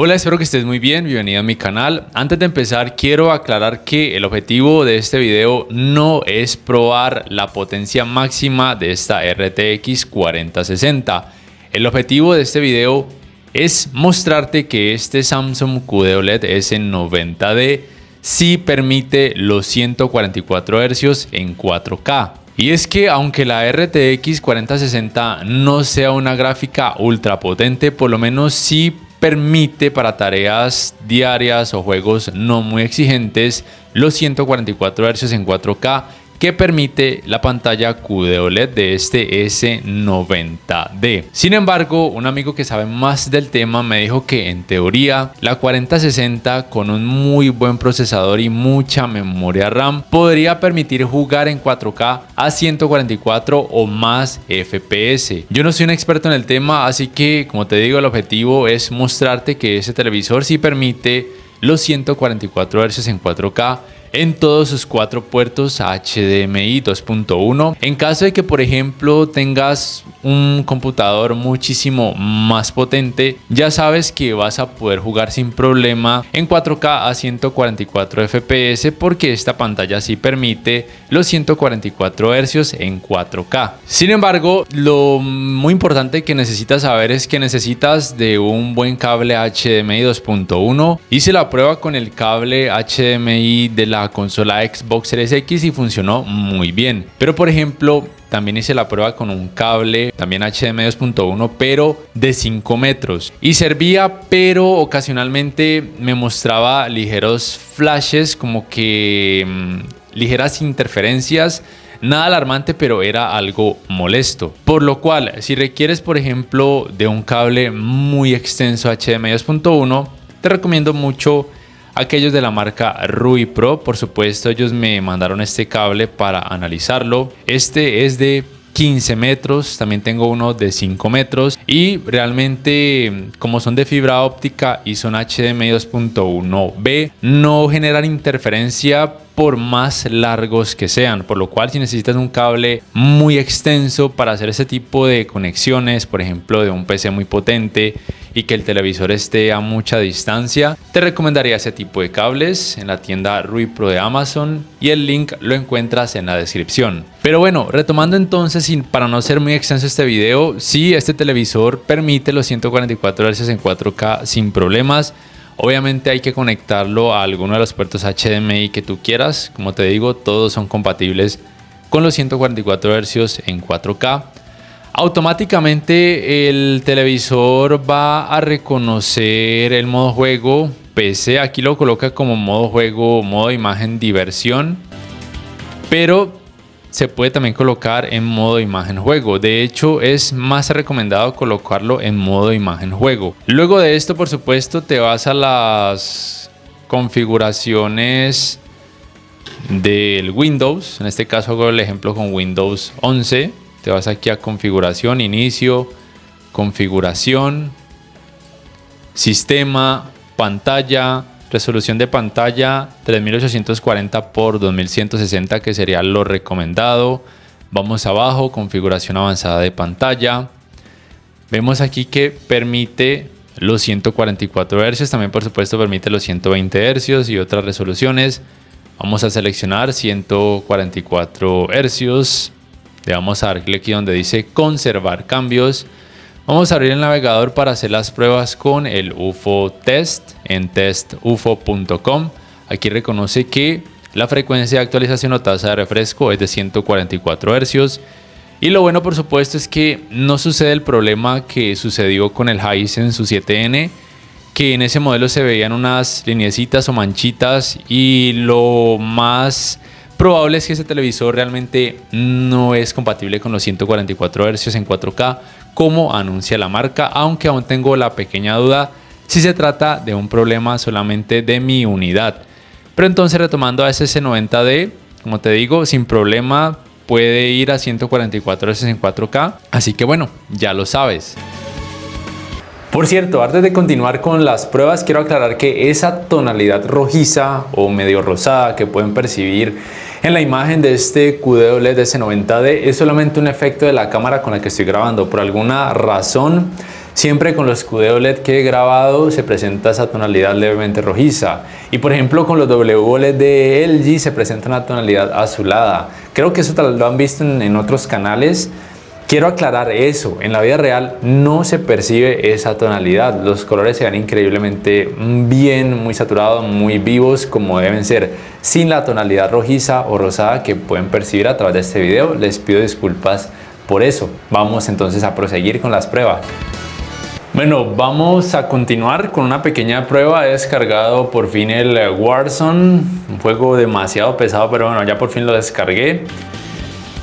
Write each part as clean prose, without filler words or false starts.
Hola, espero que estés muy bien, bienvenido a mi canal. Antes de empezar quiero aclarar que el objetivo de este video no es probar la potencia máxima de esta RTX 4060. El objetivo de este video es mostrarte que este Samsung QD OLED S90D sí permite los 144 Hz en 4K. Y es que aunque la RTX 4060 no sea una gráfica ultra potente, por lo menos sí permite para tareas diarias o juegos no muy exigentes los 144 Hz en 4K que permite la pantalla QD OLED de este S90D. Sin embargo, un amigo que sabe más del tema me dijo que en teoría la 4060 con un muy buen procesador y mucha memoria RAM podría permitir jugar en 4K a 144 o más FPS. Yo no soy un experto en el tema, así que como te digo, el objetivo es mostrarte que ese televisor sí permite los 144 Hz en 4K en todos sus 4 puertos HDMI 2.1. En caso de que, por ejemplo, tengas un computador muchísimo más potente, ya sabes que vas a poder jugar sin problema en 4K a 144 FPS porque esta pantalla sí permite los 144 Hz en 4K. Sin embargo, lo muy importante que necesitas saber es que necesitas de un buen cable HDMI 2.1. Hice la prueba con el cable HDMI de la consola Xbox Series X y funcionó muy bien, pero por ejemplo también hice la prueba con un cable también HDMI 2.1 pero de 5 metros y servía, pero ocasionalmente me mostraba ligeros flashes, como que ligeras interferencias. Nada alarmante, pero era algo molesto. Por lo cual, si requieres por ejemplo de un cable muy extenso HDMI 2.1, te recomiendo mucho aquellos de la marca RuiPro. Por supuesto, ellos me mandaron este cable para analizarlo. Este es de 15 metros, también tengo uno de 5 metros y realmente, como son de fibra óptica y son HDMI 2.1B, no generan interferencia por más largos que sean, por lo cual si necesitas un cable muy extenso para hacer ese tipo de conexiones, por ejemplo de un PC muy potente y que el televisor esté a mucha distancia, te recomendaría ese tipo de cables en la tienda RuiPro de Amazon y el link lo encuentras en la descripción. Pero bueno, retomando entonces, y para no ser muy extenso este video, sí, este televisor permite los 144 Hz en 4K sin problemas. Obviamente hay que conectarlo a alguno de los puertos HDMI que tú quieras. Como te digo, todos son compatibles con los 144 Hz en 4K. Automáticamente el televisor va a reconocer el modo juego PC. Aquí lo coloca como modo juego, modo imagen diversión, pero se puede también colocar en modo imagen juego. De hecho, es más recomendado colocarlo en modo imagen juego. Luego de esto, por supuesto, te vas a las configuraciones del Windows. En este caso hago el ejemplo con Windows 11. Te vas aquí a configuración, inicio, configuración, sistema, pantalla, resolución de pantalla 3840 x 2160, que sería lo recomendado. Vamos abajo, configuración avanzada de pantalla. Vemos aquí que permite los 144 Hz, también por supuesto permite los 120 Hz y otras resoluciones. Vamos a seleccionar 144 Hz. Le vamos a dar clic aquí donde dice conservar cambios. Vamos a abrir el navegador para hacer las pruebas con el UFO Test en testufo.com. Aquí reconoce que la frecuencia de actualización o tasa de refresco es de 144 Hz. Y lo bueno, por supuesto, es que no sucede el problema que sucedió con el Hisense U7N, que en ese modelo se veían unas lineecitas o manchitas, y lo más probable es que ese televisor realmente no es compatible con los 144 Hz en 4K como anuncia la marca, aunque aún tengo la pequeña duda si se trata de un problema solamente de mi unidad. Pero entonces, retomando a ese S90D, como te digo, sin problema puede ir a 144 Hz en 4K, así que bueno, ya lo sabes. Por cierto, antes de continuar con las pruebas, quiero aclarar que esa tonalidad rojiza o medio rosada que pueden percibir en la imagen de este QD OLED S90D es solamente un efecto de la cámara con la que estoy grabando. Por alguna razón Siempre con los escudeo LED que he grabado se presenta esa tonalidad levemente rojiza. Y por ejemplo con los WOLED de LG se presenta una tonalidad azulada. Creo que eso tal vez lo han visto en otros canales. Quiero aclarar eso, en la vida real no se percibe esa tonalidad, los colores se ven increíblemente bien, muy saturados, muy vivos como deben ser, sin la tonalidad rojiza o rosada que pueden percibir a través de este video. Les pido disculpas por eso. Vamos entonces a proseguir con las pruebas. Bueno, vamos a continuar con una pequeña prueba. He descargado por fin el Warzone, un juego demasiado pesado, pero bueno, ya por fin lo descargué.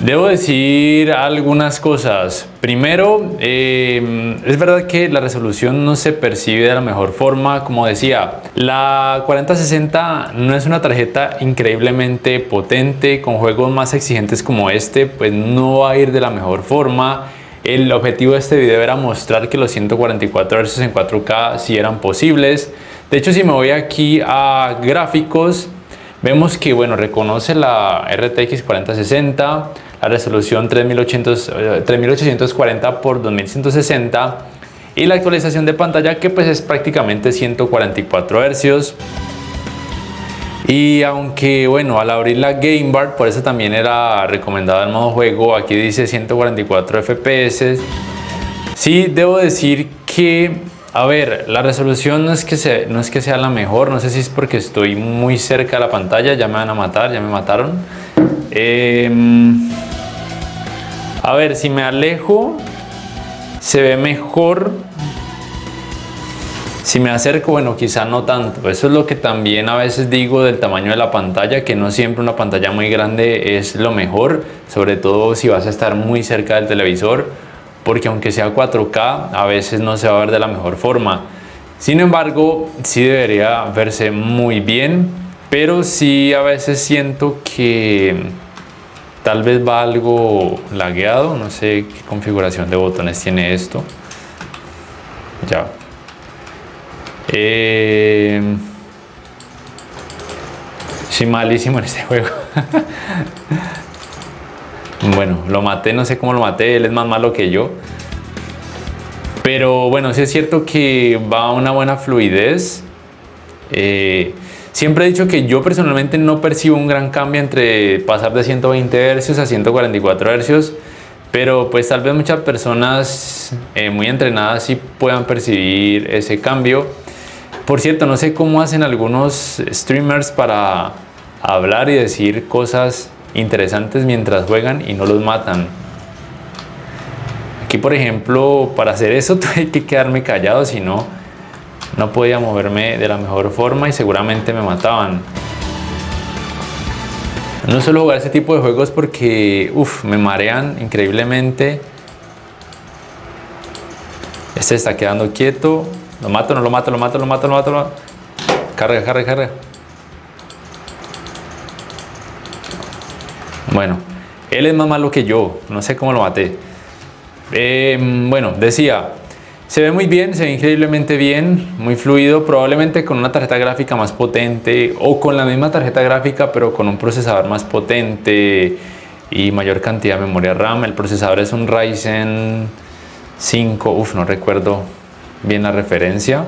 Debo decir algunas cosas. Primero, es verdad que la resolución no se percibe de la mejor forma. Como decía, la 4060 no es una tarjeta increíblemente potente. Con juegos más exigentes como este, pues no va a ir de la mejor forma. El objetivo de este video era mostrar que los 144 Hz en 4K sí eran posibles. De hecho, si me voy aquí a gráficos, vemos que bueno, reconoce la RTX 4060, la resolución 3840 por 2160 y la actualización de pantalla que pues es prácticamente 144 Hz. Y aunque bueno, al abrir la Game Bar, por eso también era recomendado el modo juego, aquí dice 144 FPS. Sí, debo decir que, a ver, la resolución no es que sea la mejor, no sé si es porque estoy muy cerca de la pantalla, ya me van a matar, ya me mataron. A ver, si me alejo, se ve mejor. Si me acerco, bueno, quizá no tanto. Eso es lo que también a veces digo del tamaño de la pantalla, que no siempre una pantalla muy grande es lo mejor, sobre todo si vas a estar muy cerca del televisor, porque aunque sea 4K, a veces no se va a ver de la mejor forma. Sin embargo, sí debería verse muy bien, pero sí a veces siento que tal vez va algo lagueado. No sé qué configuración de botones tiene esto. Ya. Soy malísimo en este juego. Bueno, lo maté, no sé cómo lo maté, él es más malo que yo. Pero bueno, sí es cierto que va a una buena fluidez. Siempre he dicho que yo personalmente no percibo un gran cambio entre pasar de 120 Hz a 144 Hz. Pero pues tal vez muchas personas muy entrenadas sí puedan percibir ese cambio. Por cierto, no sé cómo hacen algunos streamers para hablar y decir cosas interesantes mientras juegan y no los matan. Aquí, por ejemplo, para hacer eso tuve que quedarme callado, si no, no podía moverme de la mejor forma y seguramente me mataban. No suelo jugar ese tipo de juegos porque me marean increíblemente. Este está quedando quieto. Lo mato, no lo mato, lo mato, lo mato, lo mato, lo mato. Carga, carga, carga. Bueno, él es más malo que yo. No sé cómo lo maté. Bueno, decía, se ve muy bien, se ve increíblemente bien, muy fluido. Probablemente con una tarjeta gráfica más potente o con la misma tarjeta gráfica pero con un procesador más potente y mayor cantidad de memoria RAM. El procesador es un Ryzen 5, no recuerdo bien la referencia.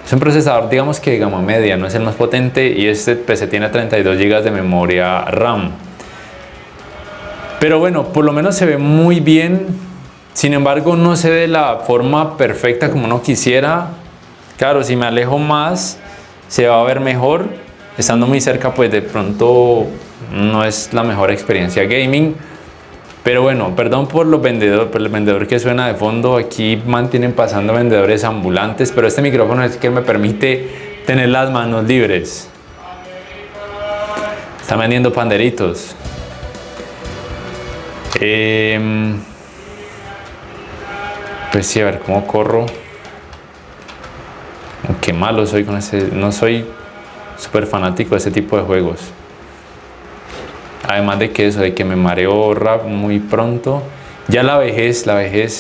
Es un procesador, digamos que de gama media, no es el más potente, y este PC tiene 32 GB de memoria RAM. Pero bueno, por lo menos se ve muy bien. Sin embargo, no se ve de la forma perfecta como uno quisiera. Claro, si me alejo más, se va a ver mejor. Estando muy cerca, pues de pronto no es la mejor experiencia gaming. Pero bueno, perdón por el vendedor que suena de fondo. Aquí mantienen pasando vendedores ambulantes, pero este micrófono es que me permite tener las manos libres. Están vendiendo panderitos. Pues sí, a ver cómo corro. Qué malo soy con ese. No soy súper fanático de ese tipo de juegos. Además de que eso, de que me mareo muy pronto. Ya la vejez,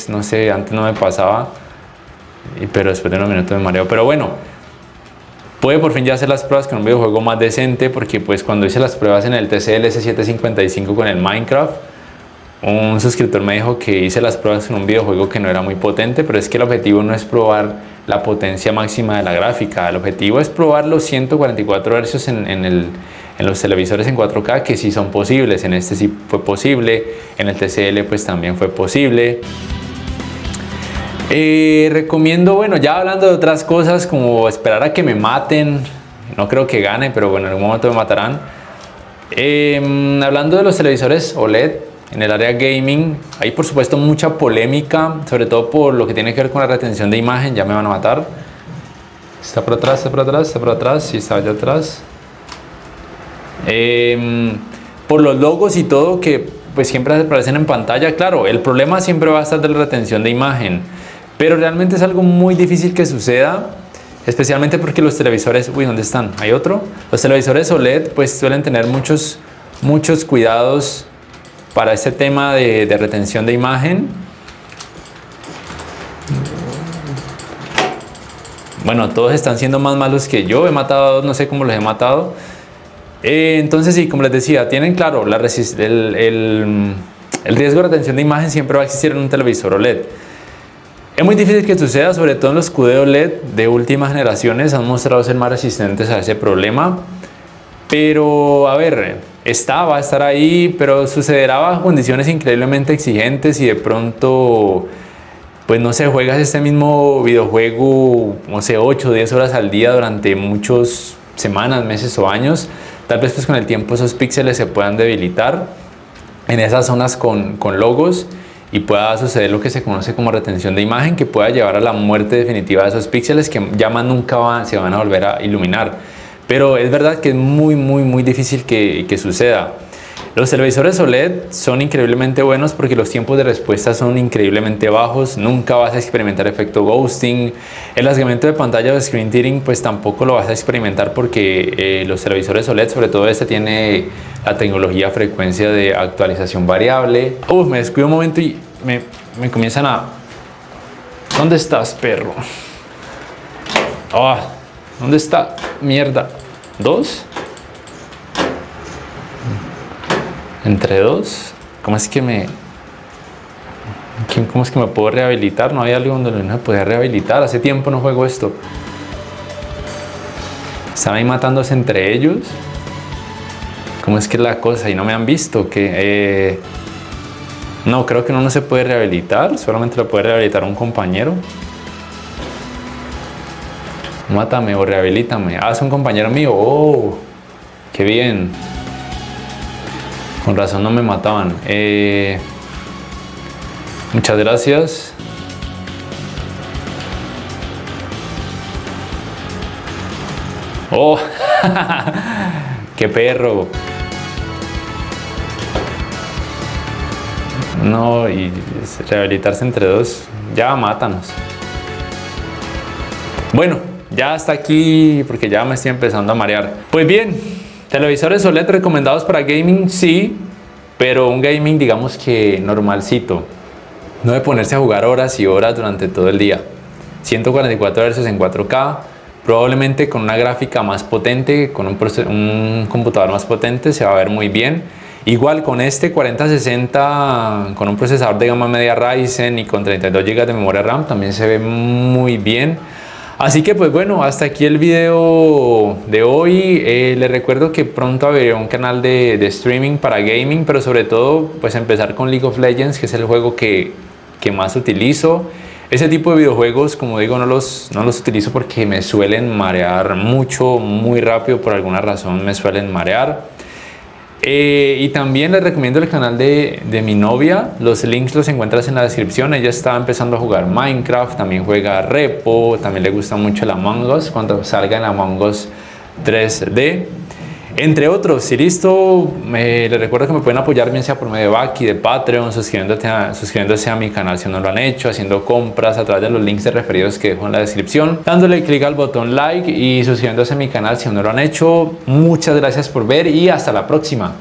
no sé, antes no me pasaba. Pero después de unos minutos me mareo. Pero bueno, pude por fin ya hacer las pruebas con un videojuego más decente. Porque pues cuando hice las pruebas en el TCL S755 con el Minecraft, Un suscriptor me dijo que hice las pruebas en un videojuego que no era muy potente, pero es que el objetivo no es probar la potencia máxima de la gráfica. El objetivo es probar los 144 Hz en los televisores en 4K, que sí son posibles. En este sí fue posible, en el TCL pues también fue posible. Recomiendo, bueno, ya hablando de otras cosas, como esperar a que me maten. No creo que gane, pero bueno, en algún momento me matarán. Hablando de los televisores OLED en el área gaming, hay por supuesto mucha polémica, sobre todo por lo que tiene que ver con la retención de imagen. Ya me van a matar. Está por atrás, está por atrás, está por atrás, sí, está allá atrás. Por los logos y todo que pues siempre aparecen en pantalla. Claro, el problema siempre va a estar de la retención de imagen, pero realmente es algo muy difícil que suceda, especialmente porque los televisores, uy, ¿dónde están? ¿Hay otro? Los televisores OLED pues suelen tener muchos cuidados para este tema de retención de imagen. Bueno, todos están siendo más malos que yo. He matado a dos, no sé cómo los he matado. Entonces sí, como les decía, tienen claro, el riesgo de retención de imagen siempre va a existir en un televisor OLED. Es muy difícil que suceda, sobre todo en los QD OLED de últimas generaciones han mostrado ser más resistentes a ese problema. Pero a ver, va a estar ahí, pero sucederá bajo condiciones increíblemente exigentes y de pronto, pues no sé, juegas este mismo videojuego, no sé, 8 o 10 horas al día durante muchas semanas, meses o años. Tal vez pues con el tiempo esos píxeles se puedan debilitar en esas zonas con logos y pueda suceder lo que se conoce como retención de imagen, que pueda llevar a la muerte definitiva de esos píxeles que ya más nunca se van a volver a iluminar. Pero es verdad que es muy difícil que suceda. Los televisores OLED son increíblemente buenos porque los tiempos de respuesta son increíblemente bajos. Nunca vas a experimentar efecto ghosting. El rasgamiento de pantalla o screen tearing pues tampoco lo vas a experimentar porque los televisores OLED, sobre todo este, tiene la tecnología frecuencia de actualización variable. Me descuido un momento y me comienzan a... ¿Dónde estás, perro? ¿Dónde está? Mierda. ¿2? Entre 2. ¿Cómo es que me puedo rehabilitar? No había algo donde no me podía rehabilitar. Hace tiempo no juego esto. Están ahí matándose entre ellos. ¿Cómo es que es la cosa? Y no me han visto. No, creo que uno no se puede rehabilitar. Solamente lo puede rehabilitar un compañero. Mátame o rehabilítame. Es un compañero mío. Qué bien. Con razón no me mataban. Muchas gracias. ¡Qué perro! No, y rehabilitarse entre 2. Ya mátanos. Bueno, ya hasta aquí porque ya me estoy empezando a marear. Pues bien, televisores OLED recomendados para gaming, sí, pero un gaming digamos que normalcito. No de ponerse a jugar horas y horas durante todo el día. 144 Hz en 4K, probablemente con una gráfica más potente, con un computador más potente se va a ver muy bien. Igual con este 4060 con un procesador de gama media Ryzen y con 32 GB de memoria RAM también se ve muy bien. Así que pues bueno, hasta aquí el video de hoy. Les recuerdo que pronto habrá un canal de streaming para gaming, pero sobre todo pues empezar con League of Legends, que es el juego que más utilizo. Ese tipo de videojuegos, como digo, no los utilizo porque me suelen marear mucho, muy rápido, por alguna razón me suelen marear. Y también les recomiendo el canal de mi novia. Los links los encuentras en la descripción. Ella está empezando a jugar Minecraft, también juega Repo, también le gusta mucho el Among Us cuando salga en Among Us 3D, entre otros. Y listo, les recuerdo que me pueden apoyar bien sea por medio de Baki, de Patreon, suscribiéndose a mi canal si no lo han hecho, haciendo compras a través de los links de referidos que dejo en la descripción, dándole clic al botón like y suscribiéndose a mi canal si no lo han hecho. Muchas gracias por ver y hasta la próxima.